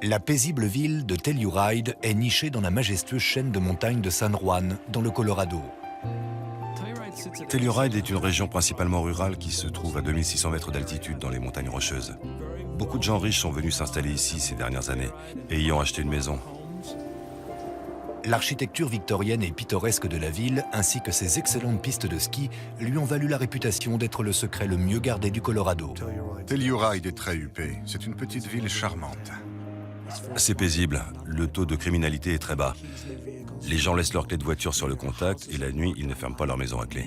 La paisible ville de Telluride est nichée dans la majestueuse chaîne de montagnes de San Juan, dans le Colorado. Telluride est une région principalement rurale qui se trouve à 2600 mètres d'altitude dans les montagnes rocheuses. Beaucoup de gens riches sont venus s'installer ici ces dernières années et y ont acheté une maison. L'architecture victorienne et pittoresque de la ville, ainsi que ses excellentes pistes de ski, lui ont valu la réputation d'être le secret le mieux gardé du Colorado. Telluride est très huppée. C'est une petite ville charmante. C'est paisible, le taux de criminalité est très bas. Les gens laissent leurs clés de voiture sur le contact et la nuit, ils ne ferment pas leur maison à clé.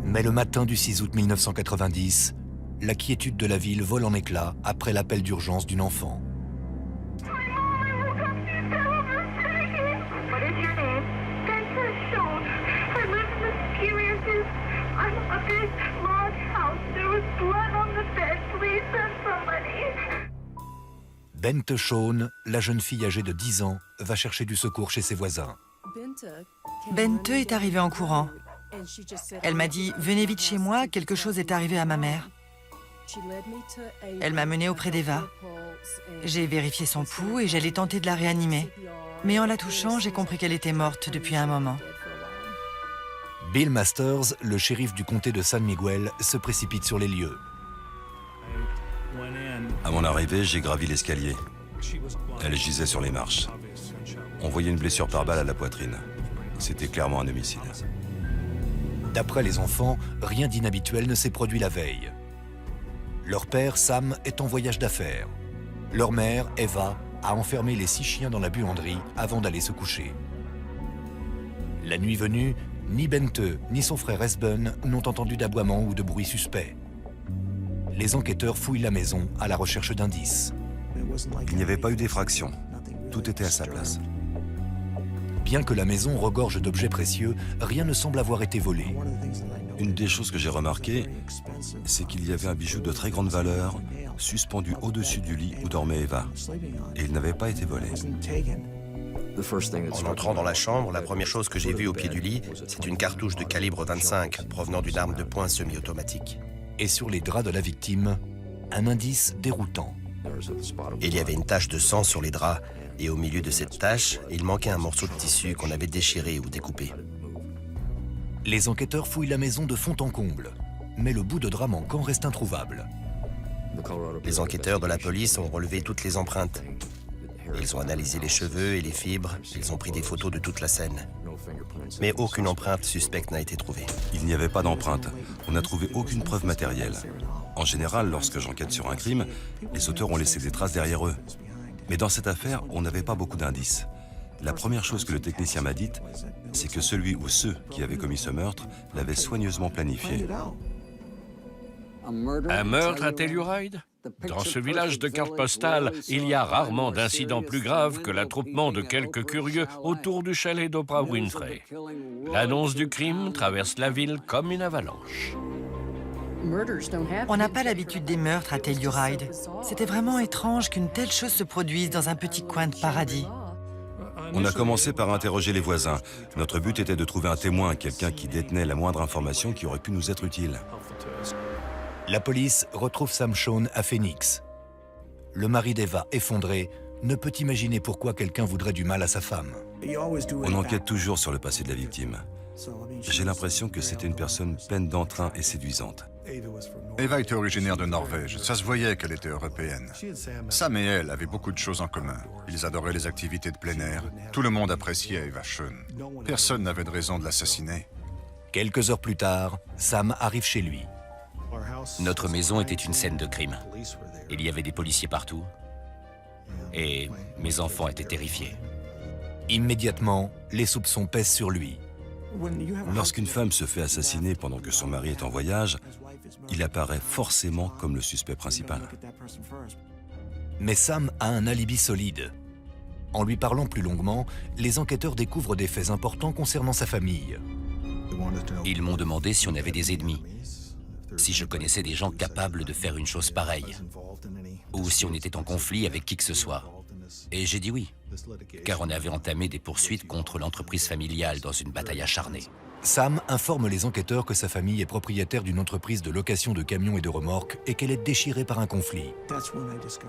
Mais le matin du 6 août 1990, la quiétude de la ville vole en éclats après l'appel d'urgence d'une enfant. Bente Shawn, la jeune fille âgée de 10 ans, va chercher du secours chez ses voisins. Bente est arrivée en courant. Elle m'a dit « Venez vite chez moi, quelque chose est arrivé à ma mère ». Elle m'a menée auprès d'Eva. J'ai vérifié son pouls et j'allais tenter de la réanimer. Mais en la touchant, j'ai compris qu'elle était morte depuis un moment. Bill Masters, le shérif du comté de San Miguel, se précipite sur les lieux. À mon arrivée, j'ai gravi l'escalier. Elle gisait sur les marches. On voyait une blessure par balle à la poitrine. C'était clairement un homicide. D'après les enfants, rien d'inhabituel ne s'est produit la veille. Leur père, Sam, est en voyage d'affaires. Leur mère, Eva, a enfermé les 6 chiens dans la buanderie avant d'aller se coucher. La nuit venue, ni Bente ni son frère Esben n'ont entendu d'aboiement ou de bruit suspect. Les enquêteurs fouillent la maison à la recherche d'indices. Il n'y avait pas eu d'effraction. Tout était à sa place. Bien que la maison regorge d'objets précieux, rien ne semble avoir été volé. Une des choses que j'ai remarquées, c'est qu'il y avait un bijou de très grande valeur suspendu au-dessus du lit où dormait Eva. Et il n'avait pas été volé. En entrant dans la chambre, la première chose que j'ai vue au pied du lit, c'est une cartouche de calibre 25 provenant d'une arme de poing semi-automatique. Et sur les draps de la victime, un indice déroutant. Il y avait une tache de sang sur les draps, et au milieu de cette tache, il manquait un morceau de tissu qu'on avait déchiré ou découpé. Les enquêteurs fouillent la maison de fond en comble, mais le bout de drap manquant reste introuvable. Les enquêteurs de la police ont relevé toutes les empreintes. Ils ont analysé les cheveux et les fibres, ils ont pris des photos de toute la scène. Mais aucune empreinte suspecte n'a été trouvée. Il n'y avait pas d'empreinte. On n'a trouvé aucune preuve matérielle. En général, lorsque j'enquête sur un crime, les auteurs ont laissé des traces derrière eux. Mais dans cette affaire, on n'avait pas beaucoup d'indices. La première chose que le technicien m'a dite, c'est que celui ou ceux qui avaient commis ce meurtre l'avaient soigneusement planifié. Un meurtre à Telluride? Dans ce village de carte postale, il y a rarement d'incidents plus graves que l'attroupement de quelques curieux autour du chalet d'Oprah Winfrey. L'annonce du crime traverse la ville comme une avalanche. On n'a pas l'habitude des meurtres à Telluride. C'était vraiment étrange qu'une telle chose se produise dans un petit coin de paradis. On a commencé par interroger les voisins. Notre but était de trouver un témoin, quelqu'un qui détenait la moindre information qui aurait pu nous être utile. La police retrouve Sam Shawn à Phoenix. Le mari d'Eva, effondré, ne peut imaginer pourquoi quelqu'un voudrait du mal à sa femme. On enquête toujours sur le passé de la victime. J'ai l'impression que c'était une personne pleine d'entrain et séduisante. Eva était originaire de Norvège. Ça se voyait qu'elle était européenne. Sam et elle avaient beaucoup de choses en commun. Ils adoraient les activités de plein air. Tout le monde appréciait Eva Shawn. Personne n'avait de raison de l'assassiner. Quelques heures plus tard, Sam arrive chez lui. Notre maison était une scène de crime. Il y avait des policiers partout. Et mes enfants étaient terrifiés. Immédiatement, les soupçons pèsent sur lui. Lorsqu'une femme se fait assassiner pendant que son mari est en voyage, il apparaît forcément comme le suspect principal. Mais Sam a un alibi solide. En lui parlant plus longuement, les enquêteurs découvrent des faits importants concernant sa famille. Ils m'ont demandé si on avait des ennemis, si je connaissais des gens capables de faire une chose pareille, ou si on était en conflit avec qui que ce soit. Et j'ai dit oui, car on avait entamé des poursuites contre l'entreprise familiale dans une bataille acharnée. Sam informe les enquêteurs que sa famille est propriétaire d'une entreprise de location de camions et de remorques et qu'elle est déchirée par un conflit.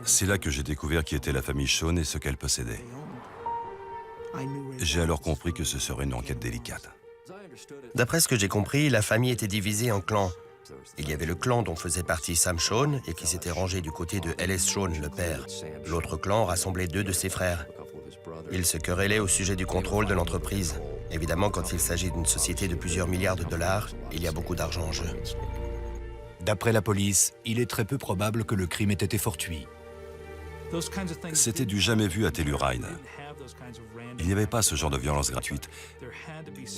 C'est là que j'ai découvert qui était la famille Shawn et ce qu'elle possédait. J'ai alors compris que ce serait une enquête délicate. D'après ce que j'ai compris, la famille était divisée en clans. Il y avait le clan dont faisait partie Sam Shawn et qui s'était rangé du côté de L.S. Shawn, le père. L'autre clan rassemblait 2 de ses frères. Ils se querellaient au sujet du contrôle de l'entreprise. Évidemment, quand il s'agit d'une société de plusieurs milliards de dollars, il y a beaucoup d'argent en jeu. D'après la police, il est très peu probable que le crime ait été fortuit. C'était du jamais vu à Telluride. Il n'y avait pas ce genre de violence gratuite.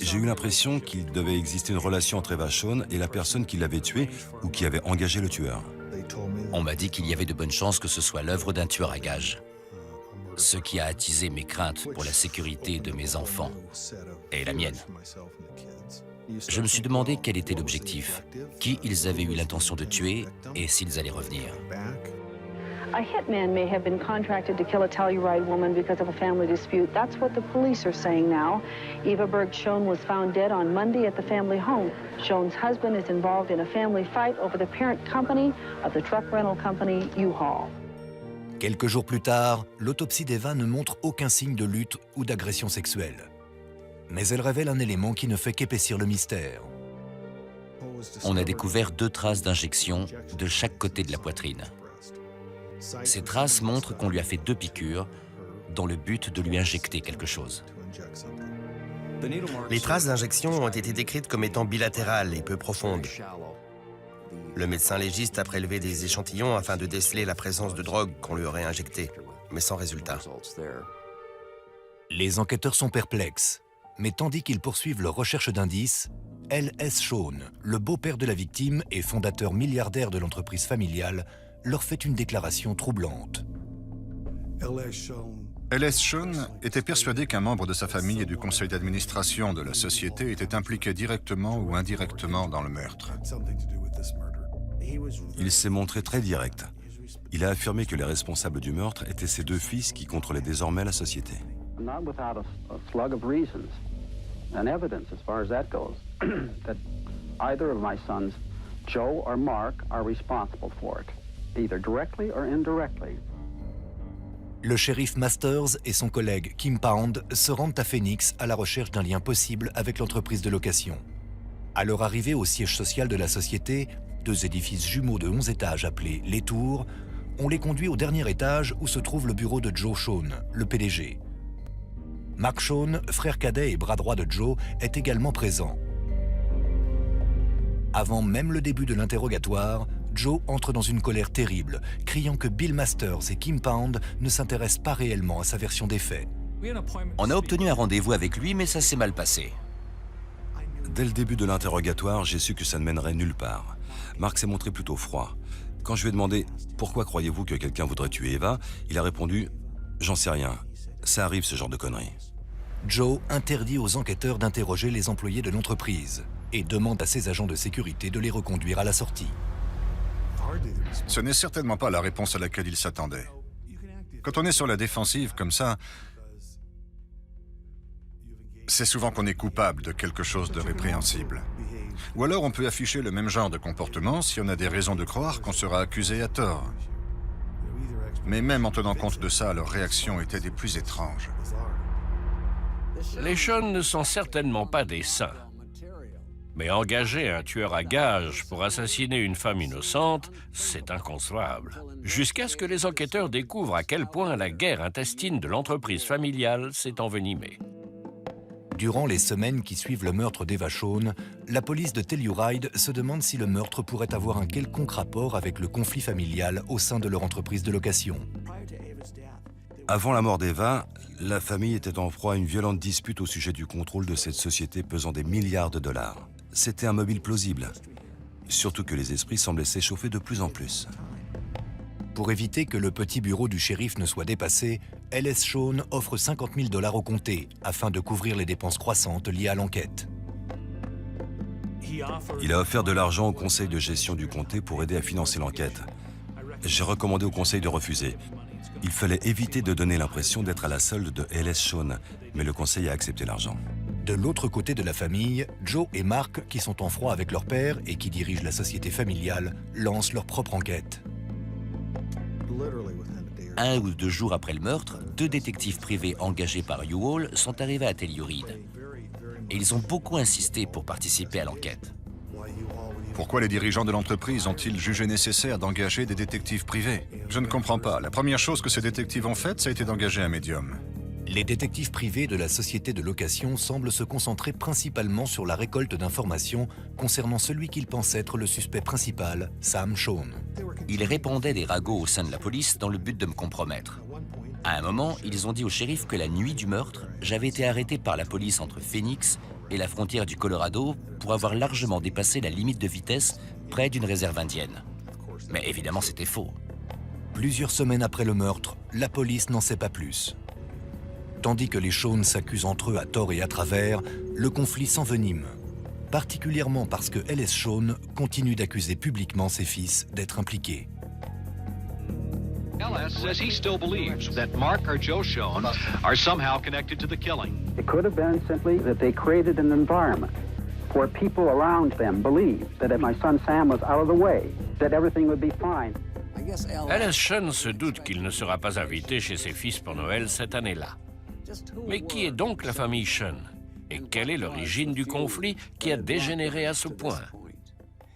J'ai eu l'impression qu'il devait exister une relation entre Eva Shawn et la personne qui l'avait tué ou qui avait engagé le tueur. On m'a dit qu'il y avait de bonnes chances que ce soit l'œuvre d'un tueur à gages. Ce qui a attisé mes craintes pour la sécurité de mes enfants et la mienne. Je me suis demandé quel était l'objectif, qui ils avaient eu l'intention de tuer et s'ils allaient revenir. A hitman may have been contracted to kill a Telluride woman because of a family dispute. That's what the police are saying now. Eva Berg Shawn was found dead on Monday at the family home. Shawn's husband is involved in a family fight over the parent company of the truck rental company U-Haul. Quelques jours plus tard, l'autopsie d'Eva ne montre aucun signe de lutte ou d'agression sexuelle. Mais elle révèle un élément qui ne fait qu'épaissir le mystère. On a découvert 2 traces d'injection de chaque côté de la poitrine. Ces traces montrent qu'on lui a fait 2 piqûres dans le but de lui injecter quelque chose. Les traces d'injection ont été décrites comme étant bilatérales et peu profondes. Le médecin légiste a prélevé des échantillons afin de déceler la présence de drogue qu'on lui aurait injectée, mais sans résultat. Les enquêteurs sont perplexes, mais tandis qu'ils poursuivent leur recherche d'indices, L.S. Shawn, le beau-père de la victime et fondateur milliardaire de l'entreprise familiale, leur fait une déclaration troublante. L.S. Shawn était persuadé qu'un membre de sa famille et du conseil d'administration de la société était impliqué directement ou indirectement dans le meurtre. Il s'est montré très direct. Il a affirmé que les responsables du meurtre étaient ses 2 fils qui contrôlaient désormais la société. Not without a slug of reasons and evidence as far as that goes, that either of my sons, Joe or Mark, are responsible for it, either directly or indirectly. Le shérif Masters et son collègue Kim Pound se rendent à Phoenix à la recherche d'un lien possible avec l'entreprise de location. À leur arrivée au siège social de la société, 2 édifices jumeaux de 11 étages appelés Les Tours, on les conduit au dernier étage où se trouve le bureau de Joe Shawn, le PDG. Mark Shawn, frère cadet et bras droit de Joe, est également présent. Avant même le début de l'interrogatoire, Joe entre dans une colère terrible, criant que Bill Masters et Kim Pound ne s'intéressent pas réellement à sa version des faits. On a obtenu un rendez-vous avec lui, mais ça s'est mal passé. Dès le début de l'interrogatoire, j'ai su que ça ne mènerait nulle part. Mark s'est montré plutôt froid. Quand je lui ai demandé « Pourquoi croyez-vous que quelqu'un voudrait tuer Eva ?», il a répondu « J'en sais rien. Ça arrive ce genre de conneries. » Joe interdit aux enquêteurs d'interroger les employés de l'entreprise et demande à ses agents de sécurité de les reconduire à la sortie. Ce n'est certainement pas la réponse à laquelle il s'attendait. Quand on est sur la défensive comme ça, c'est souvent qu'on est coupable de quelque chose de répréhensible. Ou alors on peut afficher le même genre de comportement si on a des raisons de croire qu'on sera accusé à tort. Mais même en tenant compte de ça, leurs réactions étaient des plus étranges. Les Shawn ne sont certainement pas des saints. Mais engager un tueur à gages pour assassiner une femme innocente, c'est inconcevable. Jusqu'à ce que les enquêteurs découvrent à quel point la guerre intestine de l'entreprise familiale s'est envenimée. Durant les semaines qui suivent le meurtre d'Eva Shawn, la police de Telluride se demande si le meurtre pourrait avoir un quelconque rapport avec le conflit familial au sein de leur entreprise de location. Avant la mort d'Eva, la famille était en proie à une violente dispute au sujet du contrôle de cette société pesant des milliards de dollars. C'était un mobile plausible, surtout que les esprits semblaient s'échauffer de plus en plus. Pour éviter que le petit bureau du shérif ne soit dépassé, L.S. Shawn offre 50 000 $ au comté afin de couvrir les dépenses croissantes liées à l'enquête. Il a offert de l'argent au conseil de gestion du comté pour aider à financer l'enquête. J'ai recommandé au conseil de refuser. Il fallait éviter de donner l'impression d'être à la solde de L.S. Shawn, mais le conseil a accepté l'argent. De l'autre côté de la famille, Joe et Mark, qui sont en froid avec leur père et qui dirigent la société familiale, lancent leur propre enquête. 1 ou 2 jours après le meurtre, 2 détectives privés engagés par U-Haul sont arrivés à Telluride. Et ils ont beaucoup insisté pour participer à l'enquête. Pourquoi les dirigeants de l'entreprise ont-ils jugé nécessaire d'engager des détectives privés? Je ne comprends pas. La première chose que ces détectives ont faite, ça a été d'engager un médium. Les détectives privés de la société de location semblent se concentrer principalement sur la récolte d'informations concernant celui qu'ils pensent être le suspect principal, Sam Shawn. Ils répandaient des ragots au sein de la police dans le but de me compromettre. À un moment, ils ont dit au shérif que la nuit du meurtre, j'avais été arrêté par la police entre Phoenix et la frontière du Colorado pour avoir largement dépassé la limite de vitesse près d'une réserve indienne. Mais évidemment, c'était faux. Plusieurs semaines après le meurtre, la police n'en sait pas plus. Tandis que les Shawn s'accusent entre eux à tort et à travers, le conflit s'envenime. Particulièrement parce que L.S. Shawn continue d'accuser publiquement ses fils d'être impliqués. L.S. says he still believes that Mark or Joe Shawn are somehow connected to the killing. It could have been simply that they created an environment where people around them believed that if my son Sam was out of the way, that everything would be fine. L.S. Shawn se doute qu'il ne sera pas invité chez ses fils pour Noël cette année-là. Mais qui est donc la famille Shawn? Et quelle est l'origine du conflit qui a dégénéré à ce point?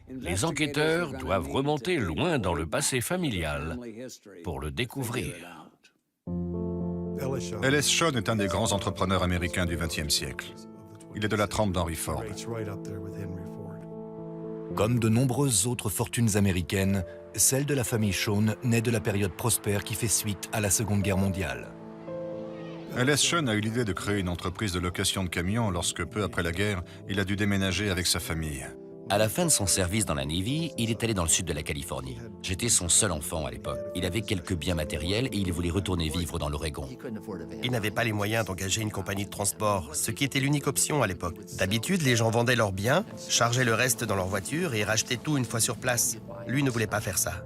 Les enquêteurs doivent remonter loin dans le passé familial pour le découvrir. L.S. Shawn est un des grands entrepreneurs américains du XXe siècle. Il est de la trempe d'Henry Ford. Comme de nombreuses autres fortunes américaines, celle de la famille Shawn naît de la période prospère qui fait suite à la Seconde Guerre mondiale. L.S. Shawn a eu l'idée de créer une entreprise de location de camions lorsque, peu après la guerre, il a dû déménager avec sa famille. À la fin de son service dans la Navy, il est allé dans le sud de la Californie. J'étais son seul enfant à l'époque. Il avait quelques biens matériels et il voulait retourner vivre dans l'Oregon. Il n'avait pas les moyens d'engager une compagnie de transport, ce qui était l'unique option à l'époque. D'habitude, les gens vendaient leurs biens, chargeaient le reste dans leur voiture et rachetaient tout une fois sur place. Lui ne voulait pas faire ça.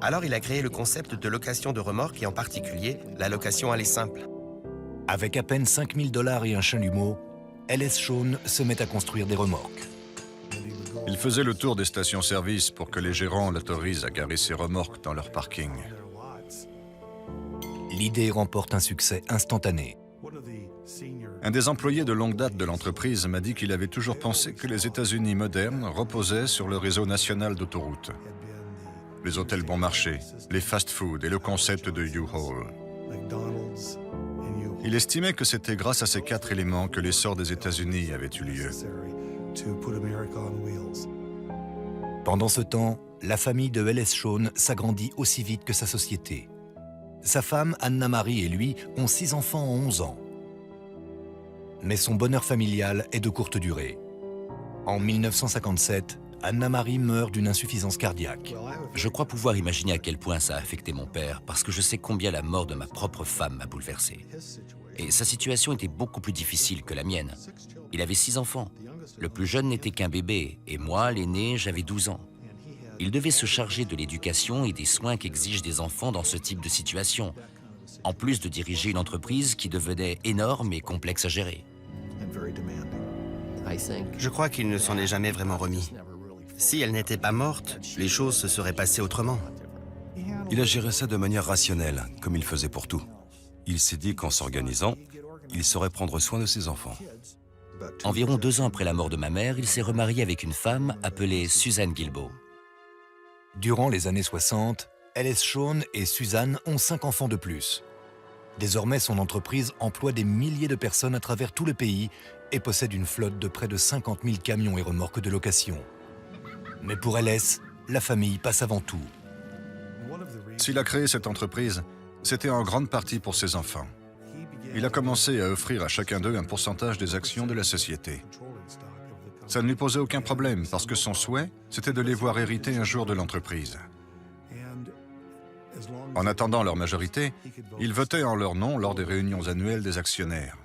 Alors il a créé le concept de location de remorques et en particulier la location aller simple. Avec à peine 5 000 $ et un chalumeau, L.S. Shawn se met à construire des remorques. Il faisait le tour des stations-service pour que les gérants l'autorisent à garer ses remorques dans leur parking. L'idée remporte un succès instantané. Un des employés de longue date de l'entreprise m'a dit qu'il avait toujours pensé que les États-Unis modernes reposaient sur le réseau national d'autoroutes. Les hôtels bon marché, les fast-foods et le concept de U-Haul. Il estimait que c'était grâce à ces 4 éléments que l'essor des États-Unis avait eu lieu. Pendant ce temps, la famille de L.S. Shawn s'agrandit aussi vite que sa société. Sa femme, Anna-Marie, et lui ont 6 enfants en 11 ans. Mais son bonheur familial est de courte durée. En 1957, Anna-Marie meurt d'une insuffisance cardiaque. Je crois pouvoir imaginer à quel point ça a affecté mon père, parce que je sais combien la mort de ma propre femme m'a bouleversé. Et sa situation était beaucoup plus difficile que la mienne. Il avait 6 enfants. Le plus jeune n'était qu'un bébé, et moi, l'aîné, j'avais 12 ans. Il devait se charger de l'éducation et des soins qu'exigent des enfants dans ce type de situation, en plus de diriger une entreprise qui devenait énorme et complexe à gérer. Je crois qu'il ne s'en est jamais vraiment remis. Si elle n'était pas morte, les choses se seraient passées autrement. Il a géré ça de manière rationnelle, comme il faisait pour tout. Il s'est dit qu'en s'organisant, il saurait prendre soin de ses enfants. Environ 2 ans après la mort de ma mère, il s'est remarié avec une femme appelée Suzanne Guilbeault. Durant les années 60, L.S. Shawn et Suzanne ont 5 enfants de plus. Désormais, son entreprise emploie des milliers de personnes à travers tout le pays et possède une flotte de près de 50 000 camions et remorques de location. Mais pour L.S., la famille passe avant tout. S'il a créé cette entreprise, c'était en grande partie pour ses enfants. Il a commencé à offrir à chacun d'eux un pourcentage des actions de la société. Ça ne lui posait aucun problème parce que son souhait, c'était de les voir hériter un jour de l'entreprise. En attendant leur majorité, il votait en leur nom lors des réunions annuelles des actionnaires.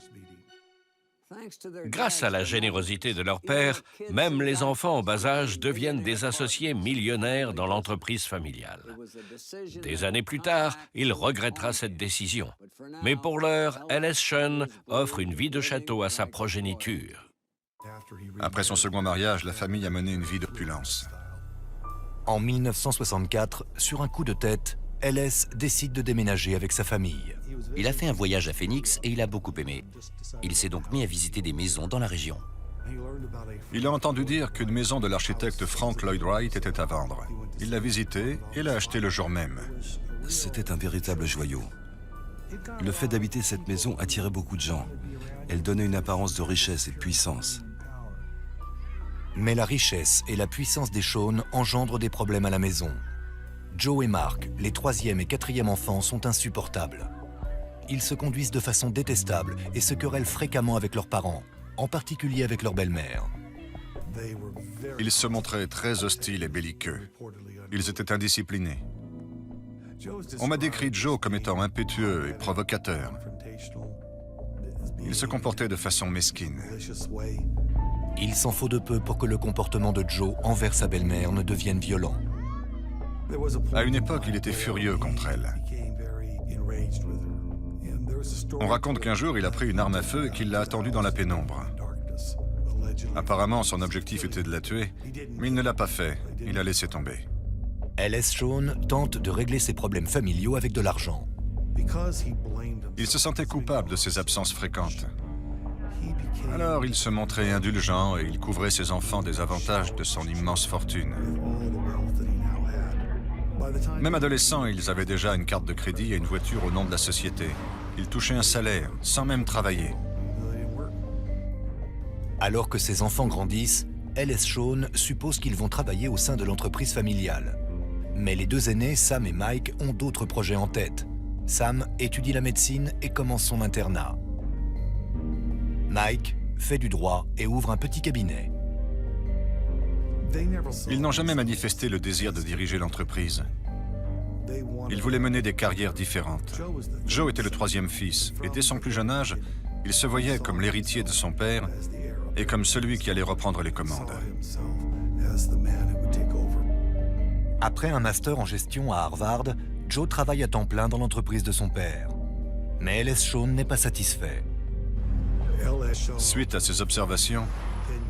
Grâce à la générosité de leur père, même les enfants en bas âge deviennent des associés millionnaires dans l'entreprise familiale. Des années plus tard, il regrettera cette décision. Mais pour l'heure, L.S. Shawn offre une vie de château à sa progéniture. Après son second mariage, la famille a mené une vie d'opulence. En 1964, sur un coup de tête, L.S. décide de déménager avec sa famille. Il a fait un voyage à Phoenix et il a beaucoup aimé. Il s'est donc mis à visiter des maisons dans la région. Il a entendu dire qu'une maison de l'architecte Frank Lloyd Wright était à vendre. Il l'a visitée et l'a achetée le jour même. C'était un véritable joyau. Le fait d'habiter cette maison attirait beaucoup de gens. Elle donnait une apparence de richesse et de puissance. Mais la richesse et la puissance des Shawn engendrent des problèmes à la maison. Joe et Mark, les troisième et quatrième enfants, sont insupportables. Ils se conduisent de façon détestable et se querellent fréquemment avec leurs parents, en particulier avec leur belle-mère. Ils se montraient très hostiles et belliqueux. Ils étaient indisciplinés. On m'a décrit Joe comme étant impétueux et provocateur. Il se comportait de façon mesquine. Il s'en faut de peu pour que le comportement de Joe envers sa belle-mère ne devienne violent. À une époque, il était furieux contre elle. On raconte qu'un jour, il a pris une arme à feu et qu'il l'a attendue dans la pénombre. Apparemment, son objectif était de la tuer, mais il ne l'a pas fait. Il a laissé tomber. L.S. Shawn tente de régler ses problèmes familiaux avec de l'argent. Il se sentait coupable de ses absences fréquentes. Alors, il se montrait indulgent et il couvrait ses enfants des avantages de son immense fortune. Même adolescents, ils avaient déjà une carte de crédit et une voiture au nom de la société. Ils touchaient un salaire, sans même travailler. Alors que ses enfants grandissent, L.S. Shawn suppose qu'ils vont travailler au sein de l'entreprise familiale. Mais les deux aînés, Sam et Mike, ont d'autres projets en tête. Sam étudie la médecine et commence son internat. Mike fait du droit et ouvre un petit cabinet. Ils n'ont jamais manifesté le désir de diriger l'entreprise. Ils voulaient mener des carrières différentes. Joe était le troisième fils, et dès son plus jeune âge, il se voyait comme l'héritier de son père et comme celui qui allait reprendre les commandes. Après un master en gestion à Harvard, Joe travaille à temps plein dans l'entreprise de son père. Mais L.S. Shawn n'est pas satisfait. Suite à ces observations,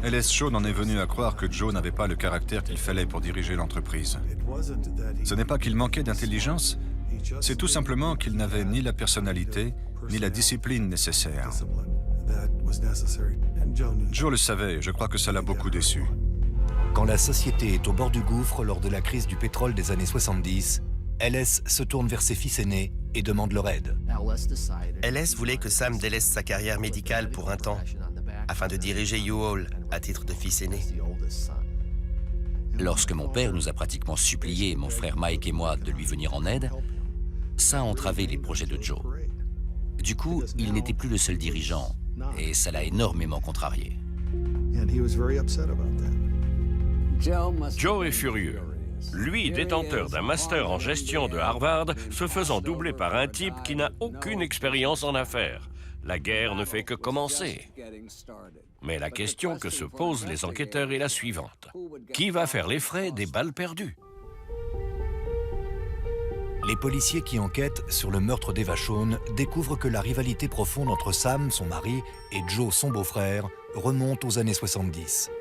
L.S. Shawn en est venu à croire que Joe n'avait pas le caractère qu'il fallait pour diriger l'entreprise. Ce n'est pas qu'il manquait d'intelligence, c'est tout simplement qu'il n'avait ni la personnalité, ni la discipline nécessaire. Joe le savait et je crois que ça l'a beaucoup déçu. Quand la société est au bord du gouffre lors de la crise du pétrole des années 70, L.S. se tourne vers ses fils aînés et demande leur aide. L.S. voulait que Sam délaisse sa carrière médicale pour un temps, afin de diriger U-Haul à titre de fils aîné. Lorsque mon père nous a pratiquement supplié, mon frère Mike et moi, de lui venir en aide, ça a entravé les projets de Joe. Du coup, il n'était plus le seul dirigeant, et ça l'a énormément contrarié. Joe est furieux. Lui, détenteur d'un master en gestion de Harvard, se faisant doubler par un type qui n'a aucune expérience en affaires. La guerre ne fait que commencer. Mais la question que se posent les enquêteurs est la suivante. Qui va faire les frais des balles perdues? Les policiers qui enquêtent sur le meurtre d'Eva Shawn découvrent que la rivalité profonde entre Sam, son mari, et Joe, son beau-frère, remonte aux années 70.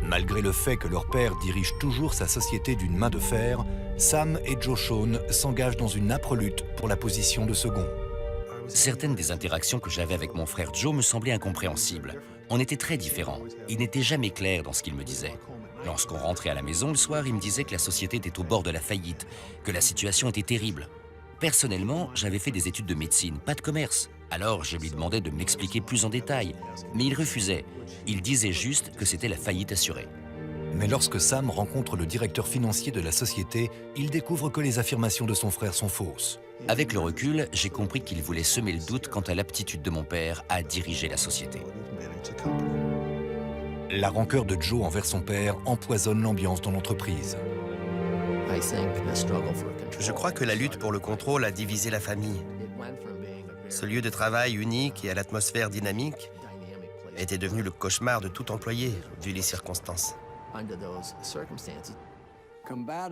Malgré le fait que leur père dirige toujours sa société d'une main de fer, Sam et Joe Shawn s'engagent dans une âpre lutte pour la position de second. Certaines des interactions que j'avais avec mon frère Joe me semblaient incompréhensibles. On était très différents. Il n'était jamais clair dans ce qu'il me disait. Lorsqu'on rentrait à la maison le soir, il me disait que la société était au bord de la faillite, que la situation était terrible. Personnellement, j'avais fait des études de médecine, pas de commerce. Alors je lui demandais de m'expliquer plus en détail, mais il refusait. Il disait juste que c'était la faillite assurée. Mais lorsque Sam rencontre le directeur financier de la société, il découvre que les affirmations de son frère sont fausses. Avec le recul, j'ai compris qu'il voulait semer le doute quant à l'aptitude de mon père à diriger la société. La rancœur de Joe envers son père empoisonne l'ambiance dans l'entreprise. Je crois que la lutte pour le contrôle a divisé la famille. Ce lieu de travail unique et à l'atmosphère dynamique était devenu le cauchemar de tout employé, vu les circonstances.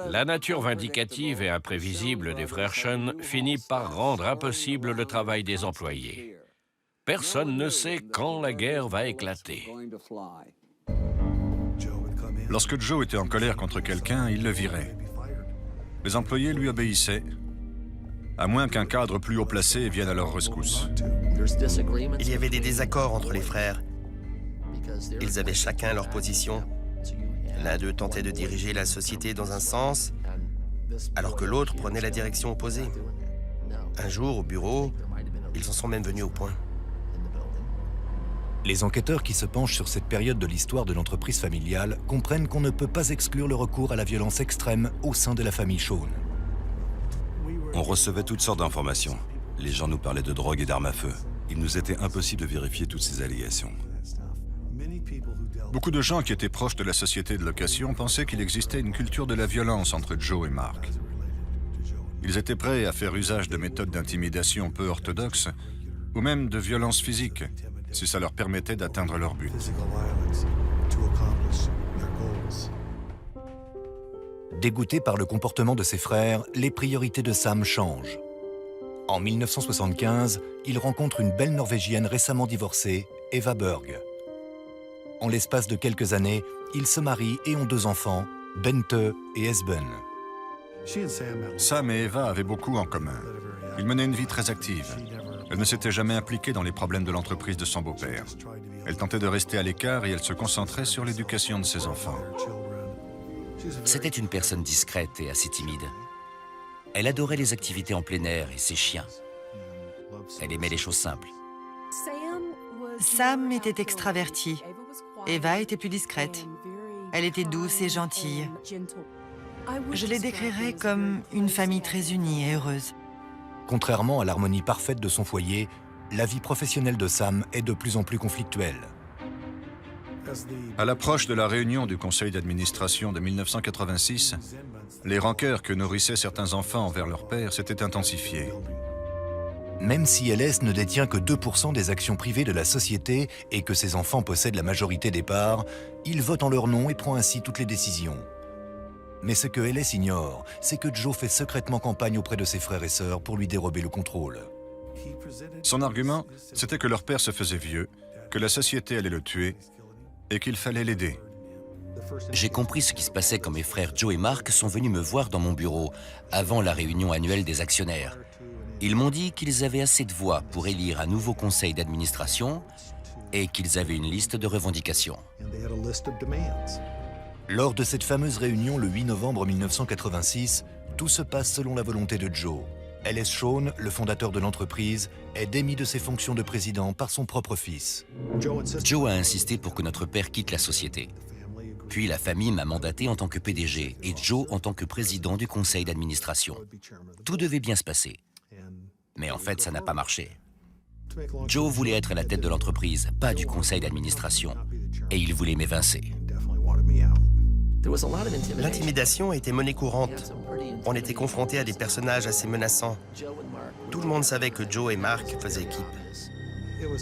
La nature vindicative et imprévisible des frères Sean finit par rendre impossible le travail des employés. Personne ne sait quand la guerre va éclater. Lorsque Joe était en colère contre quelqu'un, il le virait. Les employés lui obéissaient, à moins qu'un cadre plus haut placé vienne à leur rescousse. Il y avait des désaccords entre les frères. Ils avaient chacun leur position. L'un d'eux tentait de diriger la société dans un sens, alors que l'autre prenait la direction opposée. Un jour, au bureau, ils en sont même venus au point. Les enquêteurs qui se penchent sur cette période de l'histoire de l'entreprise familiale comprennent qu'on ne peut pas exclure le recours à la violence extrême au sein de la famille Sean. On recevait toutes sortes d'informations. Les gens nous parlaient de drogue et d'armes à feu. Il nous était impossible de vérifier toutes ces allégations. Beaucoup de gens qui étaient proches de la société de location pensaient qu'il existait une culture de la violence entre Joe et Mark. Ils étaient prêts à faire usage de méthodes d'intimidation peu orthodoxes ou même de violence physique, si ça leur permettait d'atteindre leur but. Dégoûté par le comportement de ses frères, les priorités de Sam changent. En 1975, il rencontre une belle Norvégienne récemment divorcée, Eva Berg. En l'espace de quelques années, ils se marient et ont 2 enfants, Bente et Esben. Sam et Eva avaient beaucoup en commun. Ils menaient une vie très active. Elle ne s'était jamais impliquée dans les problèmes de l'entreprise de son beau-père. Elle tentait de rester à l'écart et elle se concentrait sur l'éducation de ses enfants. C'était une personne discrète et assez timide. Elle adorait les activités en plein air et ses chiens. Elle aimait les choses simples. Sam était extraverti. Eva était plus discrète. Elle était douce et gentille. Je les décrirais comme une famille très unie et heureuse. Contrairement à l'harmonie parfaite de son foyer, la vie professionnelle de Sam est de plus en plus conflictuelle. À l'approche de la réunion du conseil d'administration de 1986, les rancœurs que nourrissaient certains enfants envers leur père s'étaient intensifiées. Même si LS ne détient que 2% des actions privées de la société et que ses enfants possèdent la majorité des parts, il vote en leur nom et prend ainsi toutes les décisions. Mais ce que LS ignore, c'est que Joe fait secrètement campagne auprès de ses frères et sœurs pour lui dérober le contrôle. Son argument, c'était que leur père se faisait vieux, que la société allait le tuer et qu'il fallait l'aider. J'ai compris ce qui se passait quand mes frères Joe et Mark sont venus me voir dans mon bureau avant la réunion annuelle des actionnaires. Ils m'ont dit qu'ils avaient assez de voix pour élire un nouveau conseil d'administration et qu'ils avaient une liste de revendications. Lors de cette fameuse réunion le 8 novembre 1986, tout se passe selon la volonté de Joe. LS Sean, le fondateur de l'entreprise, est démis de ses fonctions de président par son propre fils. Joe a insisté pour que notre père quitte la société. Puis la famille m'a mandaté en tant que PDG et Joe en tant que président du conseil d'administration. Tout devait bien se passer. Mais en fait, ça n'a pas marché. Joe voulait être à la tête de l'entreprise, pas du conseil d'administration. Et il voulait m'évincer. L'intimidation était monnaie courante. On était confronté à des personnages assez menaçants. Tout le monde savait que Joe et Mark faisaient équipe.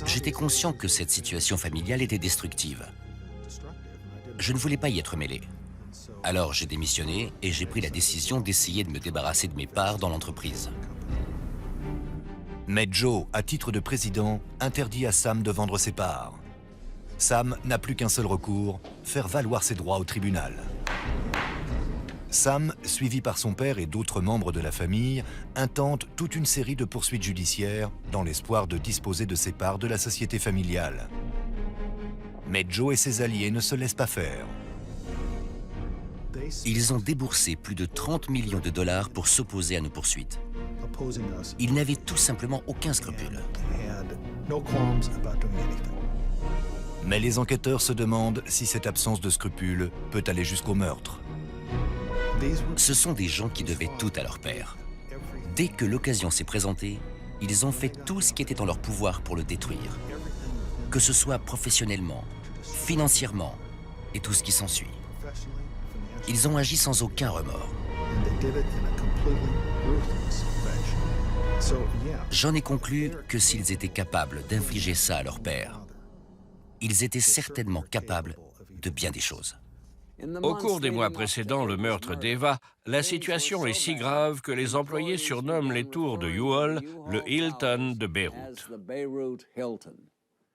J'étais conscient que cette situation familiale était destructive. Je ne voulais pas y être mêlé. Alors j'ai démissionné et j'ai pris la décision d'essayer de me débarrasser de mes parts dans l'entreprise. Mais Joe, à titre de président, interdit à Sam de vendre ses parts. Sam n'a plus qu'un seul recours, faire valoir ses droits au tribunal. Sam, suivi par son père et d'autres membres de la famille, intente toute une série de poursuites judiciaires dans l'espoir de disposer de ses parts de la société familiale. Mais Joe et ses alliés ne se laissent pas faire. Ils ont déboursé plus de 30 millions de dollars pour s'opposer à nos poursuites. Ils n'avaient tout simplement aucun scrupule. Mais les enquêteurs se demandent si cette absence de scrupules peut aller jusqu'au meurtre. Ce sont des gens qui devaient tout à leur père. Dès que l'occasion s'est présentée, ils ont fait tout ce qui était en leur pouvoir pour le détruire. Que ce soit professionnellement, financièrement et tout ce qui s'ensuit. Ils ont agi sans aucun remords. J'en ai conclu que s'ils étaient capables d'infliger ça à leur père, ils étaient certainement capables de bien des choses. Au cours des mois précédant le meurtre d'Eva, la situation est si grave que les employés surnomment les tours de U-Haul le Hilton de Beyrouth.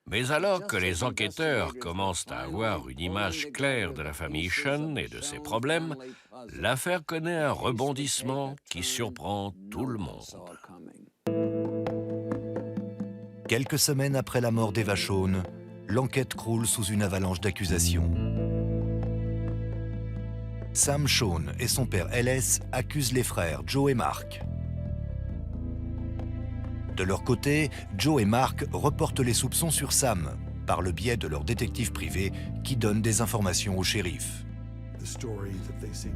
Mais alors que les enquêteurs commencent à avoir une image claire de la famille Sean et de ses problèmes, l'affaire connaît un rebondissement qui surprend tout le monde. Quelques semaines après la mort d'Eva Shawn, l'enquête croule sous une avalanche d'accusations. Sam Shawn et son père Ellis accusent les frères Joe et Mark. De leur côté, Joe et Mark reportent les soupçons sur Sam, par le biais de leur détective privé qui donne des informations au shérif.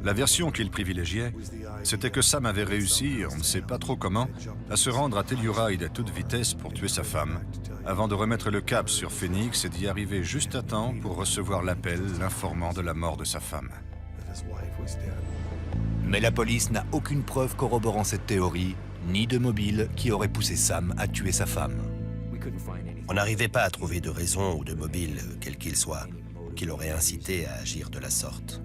La version qu'ils privilégiaient, c'était que Sam avait réussi, on ne sait pas trop comment, à se rendre à Telluride à toute vitesse pour tuer sa femme, avant de remettre le cap sur Phoenix et d'y arriver juste à temps pour recevoir l'appel l'informant de la mort de sa femme. Mais la police n'a aucune preuve corroborant cette théorie, ni de mobile qui aurait poussé Sam à tuer sa femme. On n'arrivait pas à trouver de raison ou de mobile, quel qu'il soit, qui l'aurait incité à agir de la sorte.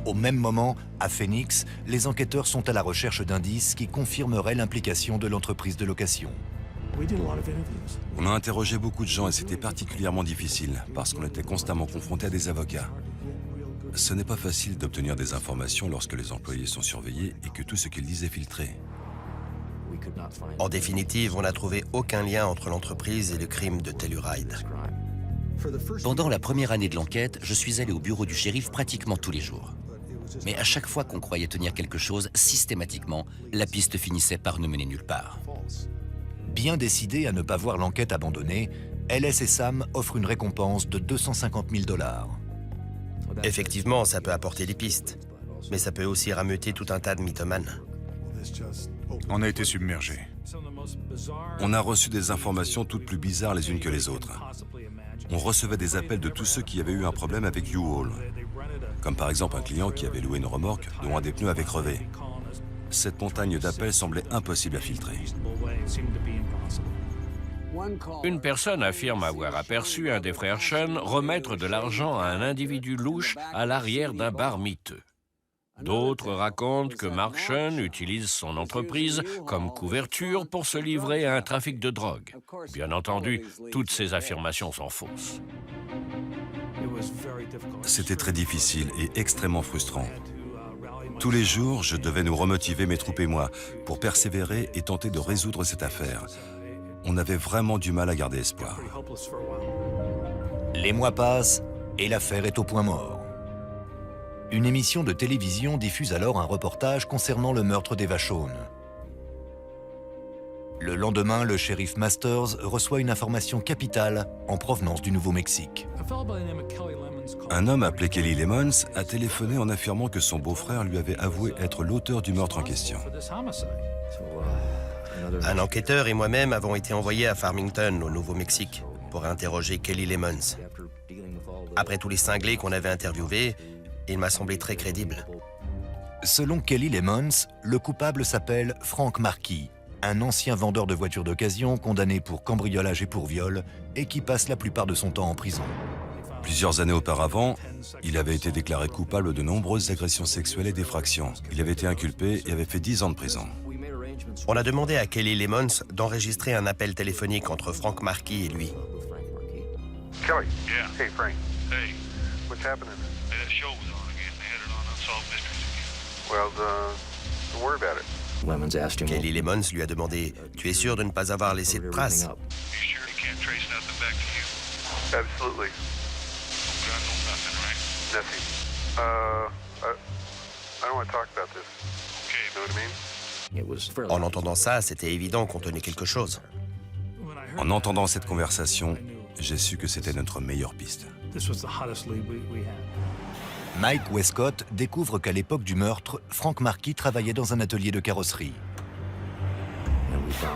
Au même moment, à Phoenix, les enquêteurs sont à la recherche d'indices qui confirmeraient l'implication de l'entreprise de location. On a interrogé beaucoup de gens et c'était particulièrement difficile parce qu'on était constamment confronté à des avocats. Ce n'est pas facile d'obtenir des informations lorsque les employés sont surveillés et que tout ce qu'ils disent est filtré. En définitive, on n'a trouvé aucun lien entre l'entreprise et le crime de Telluride. Pendant la première année de l'enquête, je suis allé au bureau du shérif pratiquement tous les jours. Mais à chaque fois qu'on croyait tenir quelque chose, systématiquement, la piste finissait par ne mener nulle part. Bien décidés à ne pas voir l'enquête abandonnée, Ellis et Sam offrent une récompense de 250 000 $. Effectivement, ça peut apporter des pistes, mais ça peut aussi rameuter tout un tas de mythomanes. On a été submergés. On a reçu des informations toutes plus bizarres les unes que les autres. On recevait des appels de tous ceux qui avaient eu un problème avec U-Haul, comme par exemple un client qui avait loué une remorque dont un des pneus avait crevé. Cette montagne d'appels semblait impossible à filtrer. Une personne affirme avoir aperçu un des frères Sean remettre de l'argent à un individu louche à l'arrière d'un bar miteux. D'autres racontent que Mark Sean utilise son entreprise comme couverture pour se livrer à un trafic de drogue. Bien entendu, toutes ces affirmations sont fausses. C'était très difficile et extrêmement frustrant. Tous les jours, je devais nous remotiver, mes troupes et moi, pour persévérer et tenter de résoudre cette affaire. On avait vraiment du mal à garder espoir. Les mois passent et l'affaire est au point mort. Une émission de télévision diffuse alors un reportage concernant le meurtre d'Eva Shawn. Le lendemain, le shérif Masters reçoit une information capitale en provenance du Nouveau-Mexique. Un homme appelé Kelly Lemons a téléphoné en affirmant que son beau-frère lui avait avoué être l'auteur du meurtre en question. Un enquêteur et moi-même avons été envoyés à Farmington, au Nouveau-Mexique, pour interroger Kelly Lemons. Après tous les cinglés qu'on avait interviewés, il m'a semblé très crédible. Selon Kelly Lemons, le coupable s'appelle Frank Marquis, un ancien vendeur de voitures d'occasion condamné pour cambriolage et pour viol et qui passe la plupart de son temps en prison. Plusieurs années auparavant, il avait été déclaré coupable de nombreuses agressions sexuelles et d'effractions. Il avait été inculpé et avait fait 10 ans de prison. On a demandé à Kelly Lemons d'enregistrer un appel téléphonique entre Frank Marquis et lui. Kelly. Yeah. Hey, Frank. Hey, What's happening? that show was on again. They had it on Unsolved Mysteries again. Well, don't worry about it. Kelly Lemons lui a demandé « Tu es sûr de ne pas avoir laissé de traces ?» You sure they can't trace nothing back to you? Absolutely. No gun, no nothing, right? Nothing. I don't want to talk about this. Okay, You know what I mean? En entendant ça, c'était évident qu'on tenait quelque chose. En entendant cette conversation, j'ai su que c'était notre meilleure piste. Mike Westcott découvre qu'à l'époque du meurtre, Frank Marquis travaillait dans un atelier de carrosserie.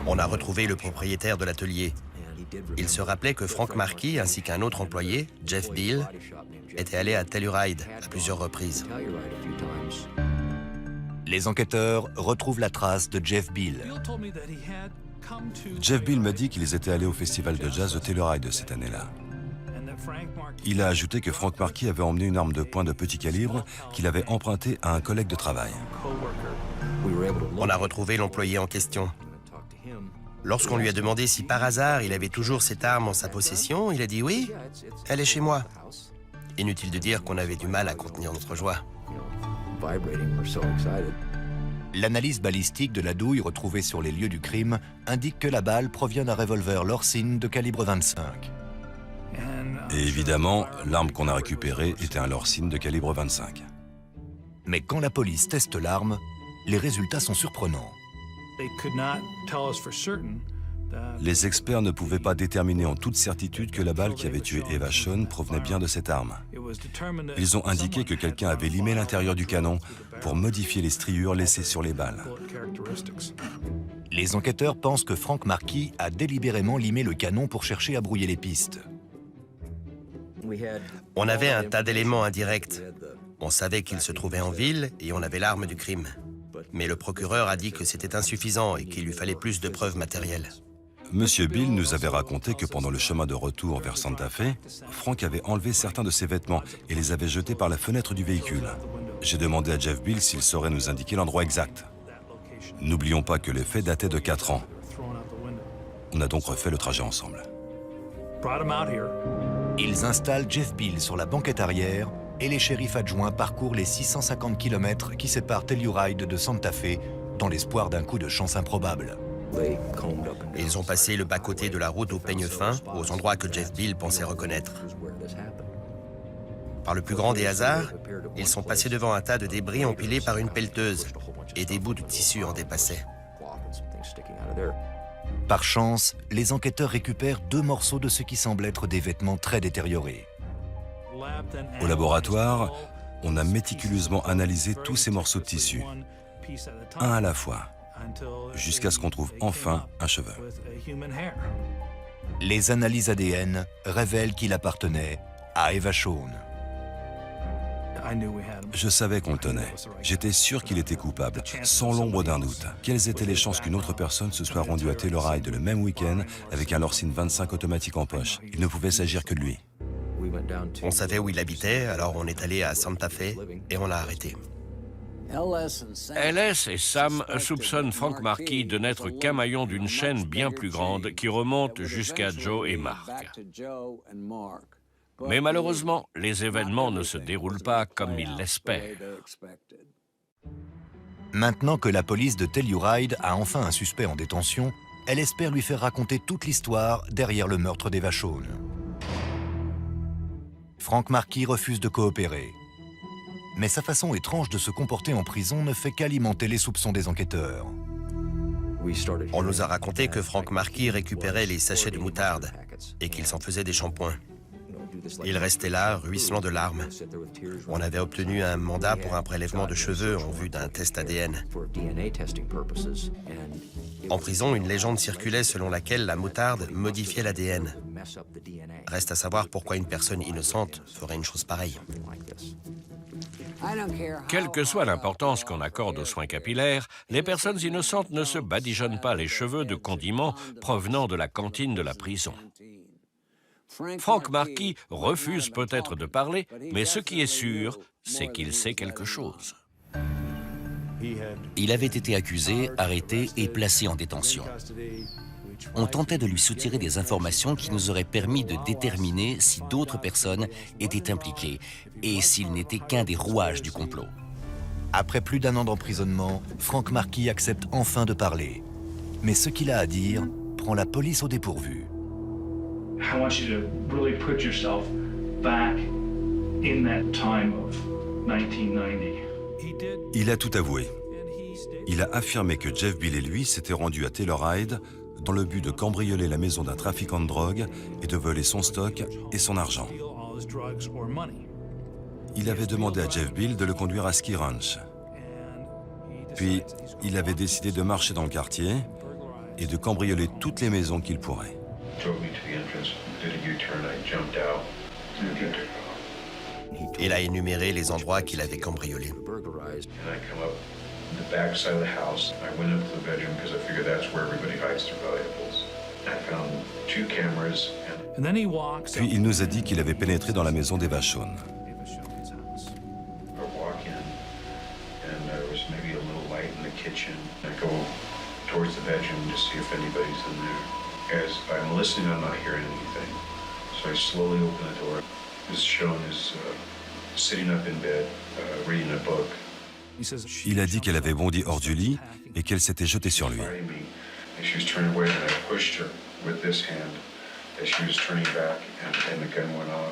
On a retrouvé le propriétaire de l'atelier. Il se rappelait que Frank Marquis ainsi qu'un autre employé, Jeff Beal, étaient allés à Telluride à plusieurs reprises. Les enquêteurs retrouvent la trace de Jeff Beal. Jeff Beal m'a dit qu'ils étaient allés au festival de jazz de Telluride cette année-là. Il a ajouté que Frank Marquis avait emmené une arme de poing de petit calibre qu'il avait empruntée à un collègue de travail. On a retrouvé l'employé en question. Lorsqu'on lui a demandé si par hasard il avait toujours cette arme en sa possession, il a dit oui, elle est chez moi. Inutile de dire qu'on avait du mal à contenir notre joie. L'analyse balistique de la douille retrouvée sur les lieux du crime indique que la balle provient d'un revolver Lorcine de calibre 25. Et évidemment, l'arme qu'on a récupérée était un Lorcine de calibre 25. Mais quand la police teste l'arme, les résultats sont surprenants. Les experts ne pouvaient pas déterminer en toute certitude que la balle qui avait tué Eva Shawn provenait bien de cette arme. Ils ont indiqué que quelqu'un avait limé l'intérieur du canon pour modifier les striures laissées sur les balles. Les enquêteurs pensent que Frank Marquis a délibérément limé le canon pour chercher à brouiller les pistes. On avait un tas d'éléments indirects. On savait qu'il se trouvait en ville et on avait l'arme du crime. Mais le procureur a dit que c'était insuffisant et qu'il lui fallait plus de preuves matérielles. Monsieur Bill nous avait raconté que pendant le chemin de retour vers Santa Fe, Frank avait enlevé certains de ses vêtements et les avait jetés par la fenêtre du véhicule. J'ai demandé à Jeff Bill s'il saurait nous indiquer l'endroit exact. N'oublions pas que les faits dataient de 4 ans. On a donc refait le trajet ensemble. Ils installent Jeff Beal sur la banquette arrière et les shérifs adjoints parcourent les 650 km qui séparent Telluride de Santa Fe dans l'espoir d'un coup de chance improbable. Ils ont passé le bas-côté de la route au peigne fin, aux endroits que Jeff Beal pensait reconnaître. Par le plus grand des hasards, ils sont passés devant un tas de débris empilés par une pelleteuse et des bouts de tissu en dépassaient. Par chance, les enquêteurs récupèrent 2 morceaux de ce qui semble être des vêtements très détériorés. Au laboratoire, on a méticuleusement analysé tous ces morceaux de tissu, un à la fois, jusqu'à ce qu'on trouve enfin un cheveu. Les analyses ADN révèlent qu'il appartenait à Eva Shawn. Je savais qu'on le tenait. J'étais sûr qu'il était coupable, sans l'ombre d'un doute. Quelles étaient les chances qu'une autre personne se soit rendue à Telluride le même week-end avec un Lorcine 25 automatique en poche? Il ne pouvait s'agir que de lui. On savait où il habitait, alors on est allé à Santa Fe et on l'a arrêté. LS et Sam soupçonnent Frank Marquis de n'être qu'un maillon d'une chaîne bien plus grande qui remonte jusqu'à Joe et Mark. Mais malheureusement, les événements ne se déroulent pas comme ils l'espèrent. Maintenant que la police de Telluride a enfin un suspect en détention, elle espère lui faire raconter toute l'histoire derrière le meurtre d'Eva Shawn. Frank Marquis refuse de coopérer. Mais sa façon étrange de se comporter en prison ne fait qu'alimenter les soupçons des enquêteurs. On nous a raconté que Frank Marquis récupérait les sachets de moutarde et qu'il s'en faisait des shampoings. Il restait là, ruisselant de larmes. On avait obtenu un mandat pour un prélèvement de cheveux en vue d'un test ADN. En prison, une légende circulait selon laquelle la moutarde modifiait l'ADN. Reste à savoir pourquoi une personne innocente ferait une chose pareille. Quelle que soit l'importance qu'on accorde aux soins capillaires, les personnes innocentes ne se badigeonnent pas les cheveux de condiments provenant de la cantine de la prison. Frank Marquis refuse peut-être de parler, mais ce qui est sûr, c'est qu'il sait quelque chose. Il avait été accusé, arrêté et placé en détention. On tentait de lui soutirer des informations qui nous auraient permis de déterminer si d'autres personnes étaient impliquées et s'il n'était qu'un des rouages du complot. Après plus d'1 an d'emprisonnement, Frank Marquis accepte enfin de parler. Mais ce qu'il a à dire prend la police au dépourvu. I want you to really put yourself back in that time of 1990. Il a tout avoué. Il a affirmé que Jeff Beal et lui s'étaient rendus à Telluride dans le but de cambrioler la maison d'un trafiquant de drogue et de voler son stock et son argent. Il avait demandé à Jeff Beal de le conduire à Ski Ranch. Puis, il avait décidé de marcher dans le quartier et de cambrioler toutes les maisons qu'il pourrait. Il a énuméré les endroits qu'il avait cambriolés. the back side of the house. I went up to the bedroom because I figured that's where everybody hides their valuables. I found 2 cameras. Puis il nous a dit qu'il avait pénétré dans la maison d'Eva Shawn. I walk in, and there was maybe a little light in the kitchen. I go towards the bedroom to see if anybody's in there. As I'm listening, I'm not hearing anything. So I slowly open the door. Ms. Shawn is sitting up in bed, reading a book. Il a dit qu'elle avait bondi hors du lit et qu'elle s'était jetée sur lui. And she was turning away, and I pushed her with this hand as she was turning back, and the gun went off.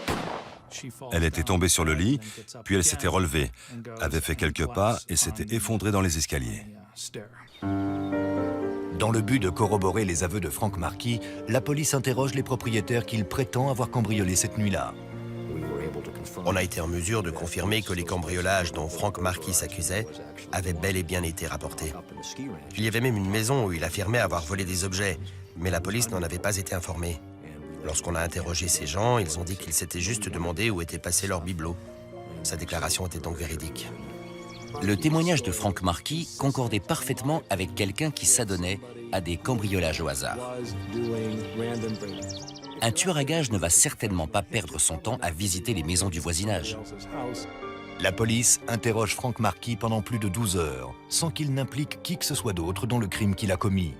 Elle était tombée sur le lit, puis elle s'était relevée, avait fait quelques pas et s'était effondrée dans les escaliers. Dans le but de corroborer les aveux de Frank Marquis, la police interroge les propriétaires qu'il prétend avoir cambriolés cette nuit-là. On a été en mesure de confirmer que les cambriolages dont Frank Marquis s'accusait avaient bel et bien été rapportés. Il y avait même une maison où il affirmait avoir volé des objets, mais la police n'en avait pas été informée. Lorsqu'on a interrogé ces gens, ils ont dit qu'ils s'étaient juste demandé où étaient passés leurs bibelots. Sa déclaration était donc véridique. Le témoignage de Frank Marquis concordait parfaitement avec quelqu'un qui s'adonnait à des cambriolages au hasard. Un tueur à gages ne va certainement pas perdre son temps à visiter les maisons du voisinage. La police interroge Frank Marquis pendant plus de 12 heures, sans qu'il n'implique qui que ce soit d'autre dans le crime qu'il a commis.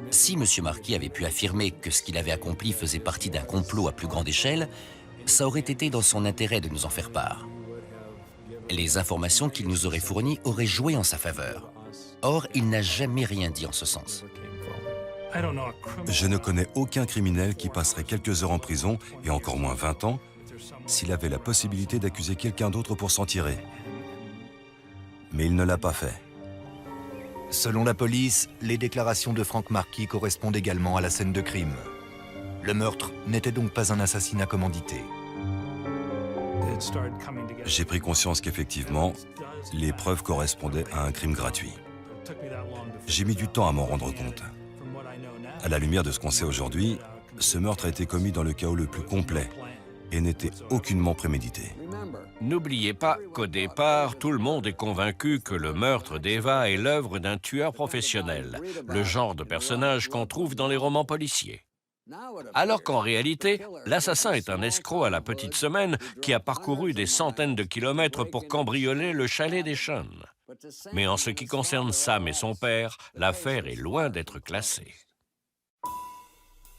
Si M. Marquis avait pu affirmer que ce qu'il avait accompli faisait partie d'un complot à plus grande échelle, ça aurait été dans son intérêt de nous en faire part. Les informations qu'il nous aurait fournies auraient joué en sa faveur. Or, il n'a jamais rien dit en ce sens. Je ne connais aucun criminel qui passerait quelques heures en prison, et encore moins 20 ans, s'il avait la possibilité d'accuser quelqu'un d'autre pour s'en tirer. Mais il ne l'a pas fait. Selon la police, les déclarations de Frank Marquis correspondent également à la scène de crime. Le meurtre n'était donc pas un assassinat commandité. J'ai pris conscience qu'effectivement, les preuves correspondaient à un crime gratuit. J'ai mis du temps à m'en rendre compte. À la lumière de ce qu'on sait aujourd'hui, ce meurtre a été commis dans le chaos le plus complet et n'était aucunement prémédité. N'oubliez pas qu'au départ, tout le monde est convaincu que le meurtre d'Eva est l'œuvre d'un tueur professionnel, le genre de personnage qu'on trouve dans les romans policiers. Alors qu'en réalité, l'assassin est un escroc à la petite semaine qui a parcouru des centaines de kilomètres pour cambrioler le chalet des Shawn. Mais en ce qui concerne Sam et son père, l'affaire est loin d'être classée.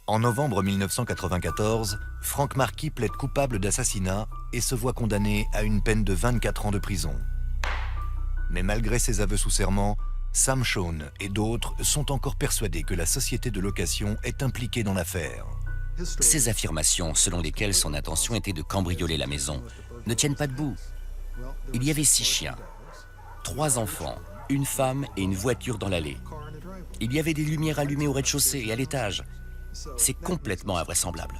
En novembre 1994, Frank Marquis plaide coupable d'assassinat et se voit condamné à une peine de 24 ans de prison. Mais malgré ses aveux sous serment, Sam Shawn et d'autres sont encore persuadés que la société de location est impliquée dans l'affaire. Ces affirmations, selon lesquelles son intention était de cambrioler la maison, ne tiennent pas debout. Il y avait 6 chiens, 3 enfants, une femme et une voiture dans l'allée. Il y avait des lumières allumées au rez-de-chaussée et à l'étage. C'est complètement invraisemblable.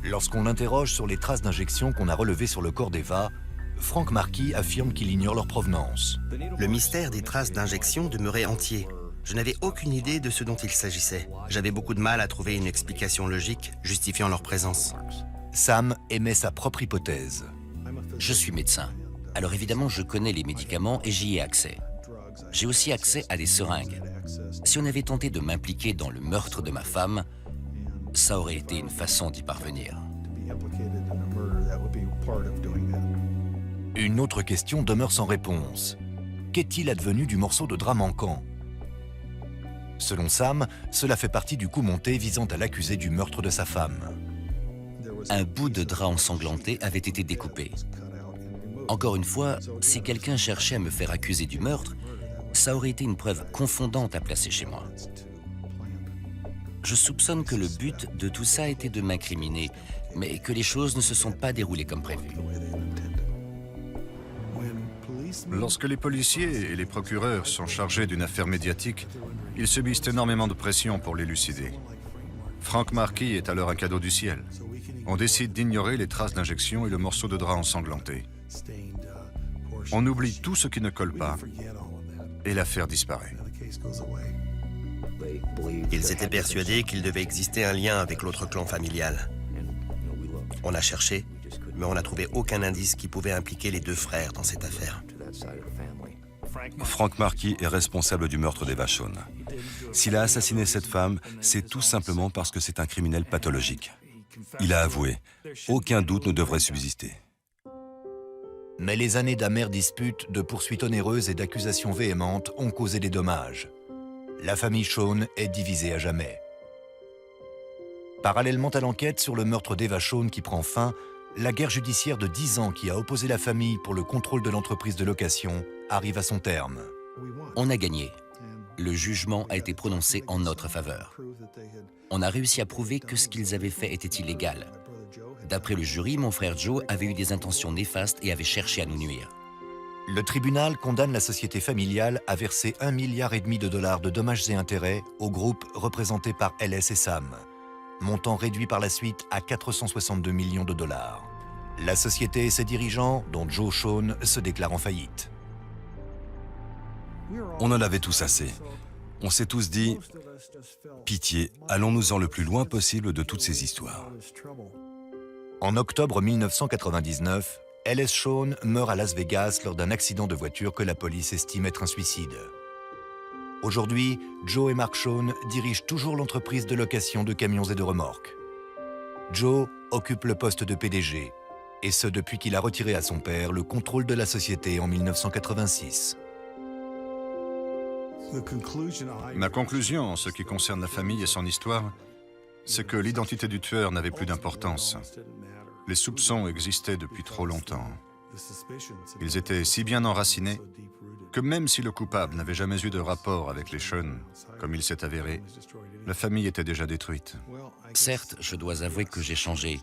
Lorsqu'on l'interroge sur les traces d'injection qu'on a relevées sur le corps d'Eva, Frank Marquis affirme qu'il ignore leur provenance. Le mystère des traces d'injection demeurait entier. Je n'avais aucune idée de ce dont il s'agissait. J'avais beaucoup de mal à trouver une explication logique justifiant leur présence. Sam émet sa propre hypothèse. Je suis médecin. Alors évidemment, je connais les médicaments et j'y ai accès. J'ai aussi accès à des seringues. Si on avait tenté de m'impliquer dans le meurtre de ma femme, ça aurait été une façon d'y parvenir. Une autre question demeure sans réponse. Qu'est-il advenu du morceau de drap manquant? Selon Sam, cela fait partie du coup monté visant à l'accuser du meurtre de sa femme. Un bout de drap ensanglanté avait été découpé. Encore une fois, si quelqu'un cherchait à me faire accuser du meurtre, ça aurait été une preuve confondante à placer chez moi. Je soupçonne que le but de tout ça était de m'incriminer, mais que les choses ne se sont pas déroulées comme prévu. Lorsque les policiers et les procureurs sont chargés d'une affaire médiatique, ils subissent énormément de pression pour l'élucider. Frank Marquis est alors un cadeau du ciel. On décide d'ignorer les traces d'injection et le morceau de drap ensanglanté. On oublie tout ce qui ne colle pas et l'affaire disparaît. Ils étaient persuadés qu'il devait exister un lien avec l'autre clan familial. On a cherché, mais on n'a trouvé aucun indice qui pouvait impliquer les 2 frères dans cette affaire. Frank Markey est responsable du meurtre d'Eva Shawn. S'il a assassiné cette femme, c'est tout simplement parce que c'est un criminel pathologique. Il a avoué. Aucun doute ne devrait subsister. Mais les années d'amères disputes, de poursuites onéreuses et d'accusations véhémentes ont causé des dommages. La famille Shawn est divisée à jamais. Parallèlement à l'enquête sur le meurtre d'Eva Shawn qui prend fin, la guerre judiciaire de 10 ans qui a opposé la famille pour le contrôle de l'entreprise de location arrive à son terme. On a gagné. Le jugement a été prononcé en notre faveur. On a réussi à prouver que ce qu'ils avaient fait était illégal. D'après le jury, mon frère Joe avait eu des intentions néfastes et avait cherché à nous nuire. Le tribunal condamne la société familiale à verser 1,5 milliard de dollars de dommages et intérêts au groupe représenté par LS et Sam, montant réduit par la suite à 462 millions de dollars. La société et ses dirigeants, dont Joe Shawn, se déclarent en faillite. On en avait tous assez. On s'est tous dit, pitié, allons-nous-en le plus loin possible de toutes ces histoires. En octobre 1999, LS Shawn meurt à Las Vegas lors d'un accident de voiture que la police estime être un suicide. Aujourd'hui, Joe et Mark Shawn dirigent toujours l'entreprise de location de camions et de remorques. Joe occupe le poste de PDG, et ce depuis qu'il a retiré à son père le contrôle de la société en 1986. Ma conclusion en ce qui concerne la famille et son histoire, c'est que l'identité du tueur n'avait plus d'importance. Les soupçons existaient depuis trop longtemps. Ils étaient si bien enracinés que même si le coupable n'avait jamais eu de rapport avec les Shawn, comme il s'est avéré, la famille était déjà détruite. Certes, je dois avouer que j'ai changé.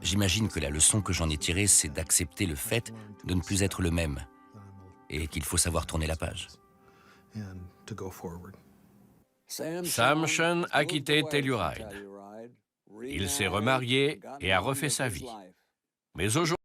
J'imagine que la leçon que j'en ai tirée, c'est d'accepter le fait de ne plus être le même et qu'il faut savoir tourner la page. Sam Shawn a quitté Telluride. Il s'est remarié et a refait sa vie. Mais aujourd'hui,